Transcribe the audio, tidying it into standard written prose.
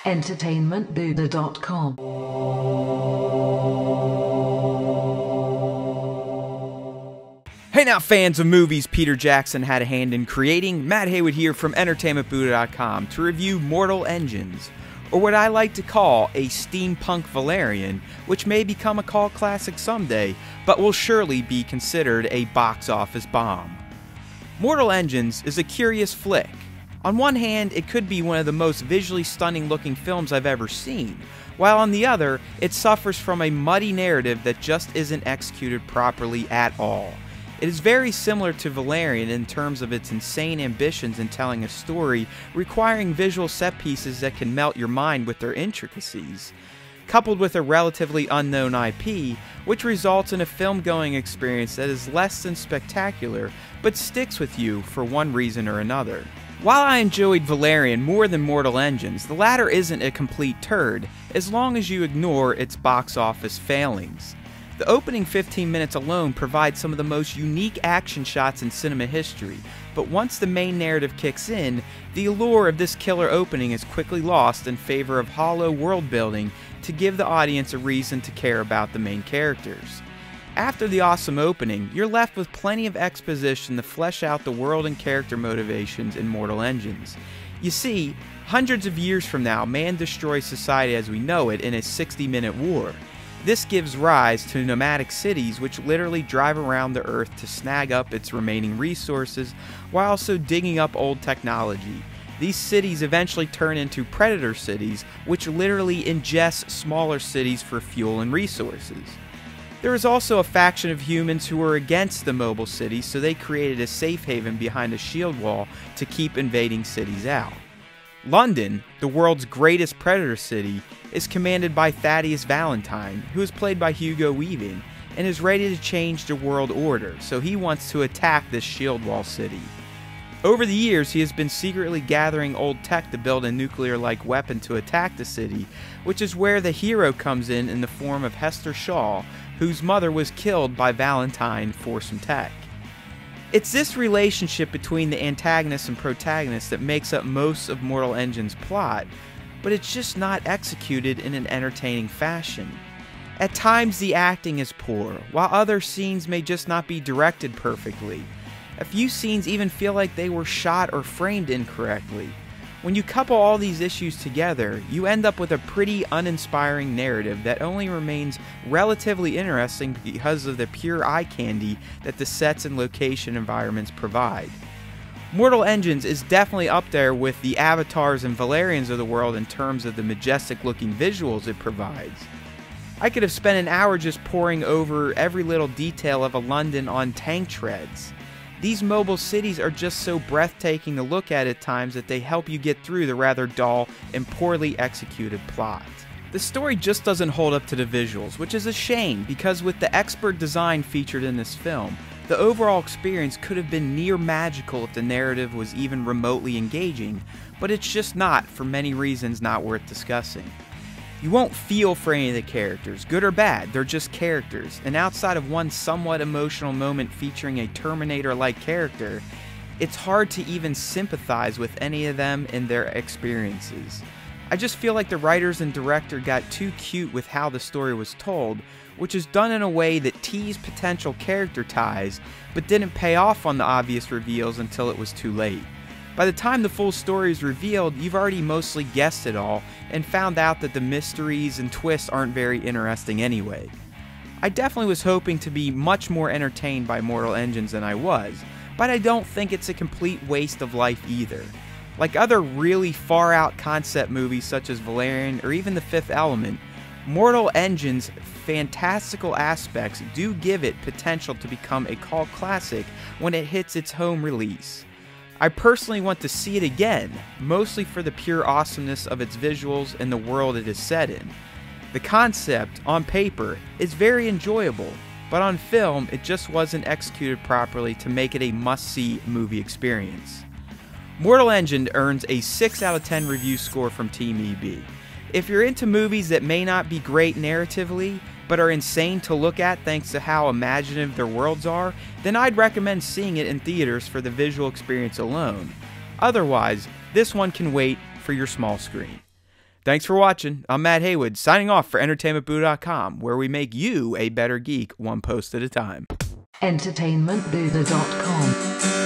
entertainmentbuddha.com. Hey now fans of movies Peter Jackson had a hand in creating, Matt Haywood here from entertainmentbuddha.com to review Mortal Engines, or what I like to call a steampunk Valerian, which may become a cult classic someday, but will surely be considered a box office bomb. Mortal Engines is a curious flick. On one hand, it could be one of the most visually stunning looking films I've ever seen, while on the other, it suffers from a muddy narrative that just isn't executed properly at all. It is very similar to Valerian in terms of its insane ambitions in telling a story requiring visual set pieces that can melt your mind with their intricacies, coupled with a relatively unknown IP, which results in a film-going experience that is less than spectacular, but sticks with you for one reason or another. While I enjoyed Valerian more than Mortal Engines, the latter isn't a complete turd, as long as you ignore its box office failings. The opening 15 minutes alone provides some of the most unique action shots in cinema history, but once the main narrative kicks in, the allure of this killer opening is quickly lost in favor of hollow world building to give the audience a reason to care about the main characters. After the awesome opening, you're left with plenty of exposition to flesh out the world and character motivations in Mortal Engines. You see, hundreds of years from now, man destroys society as we know it in a 60-minute war. This gives rise to nomadic cities which literally drive around the earth to snag up its remaining resources while also digging up old technology. These cities eventually turn into predator cities which literally ingest smaller cities for fuel and resources. There is also a faction of humans who were against the mobile cities, so they created a safe haven behind a shield wall to keep invading cities out. London, the world's greatest predator city, is commanded by Thaddeus Valentine, who is played by Hugo Weaving, and is ready to change the world order, so he wants to attack this shield wall city. Over the years, he has been secretly gathering old tech to build a nuclear-like weapon to attack the city, which is where the hero comes in the form of Hester Shaw, whose mother was killed by Valentine for some tech. It's this relationship between the antagonist and protagonist that makes up most of Mortal Engines' plot, but it's just not executed in an entertaining fashion. At times the acting is poor, while other scenes may just not be directed perfectly. A few scenes even feel like they were shot or framed incorrectly. When you couple all these issues together, you end up with a pretty uninspiring narrative that only remains relatively interesting because of the pure eye candy that the sets and location environments provide. Mortal Engines is definitely up there with the Avatars and Valerians of the world in terms of the majestic looking visuals it provides. I could have spent an hour just poring over every little detail of a London on tank treads. These mobile cities are just so breathtaking to look at times that they help you get through the rather dull and poorly executed plot. The story just doesn't hold up to the visuals, which is a shame because with the expert design featured in this film, the overall experience could have been near magical if the narrative was even remotely engaging, but it's just not, for many reasons not worth discussing. You won't feel for any of the characters, good or bad, they're just characters, and outside of one somewhat emotional moment featuring a Terminator-like character, it's hard to even sympathize with any of them and their experiences. I just feel like the writers and director got too cute with how the story was told, which is done in a way that teased potential character ties, but didn't pay off on the obvious reveals until it was too late. By the time the full story is revealed, you've already mostly guessed it all, and found out that the mysteries and twists aren't very interesting anyway. I definitely was hoping to be much more entertained by Mortal Engines than I was, but I don't think it's a complete waste of life either. Like other really far out concept movies such as Valerian or even The Fifth Element, Mortal Engines' fantastical aspects do give it potential to become a cult classic when it hits its home release. I personally want to see it again, mostly for the pure awesomeness of its visuals and the world it is set in. The concept, on paper, is very enjoyable, but on film it just wasn't executed properly to make it a must-see movie experience. Mortal Engine earns a 6 out of 10 review score from Team EB. If you're into movies that may not be great narratively, but are insane to look at thanks to how imaginative their worlds are, then I'd recommend seeing it in theaters for the visual experience alone. Otherwise, this one can wait for your small screen. Thanks for watching. I'm Matt Haywood, signing off for EntertainmentBuddha.com, where we make you a better geek one post at a time. EntertainmentBuddha.com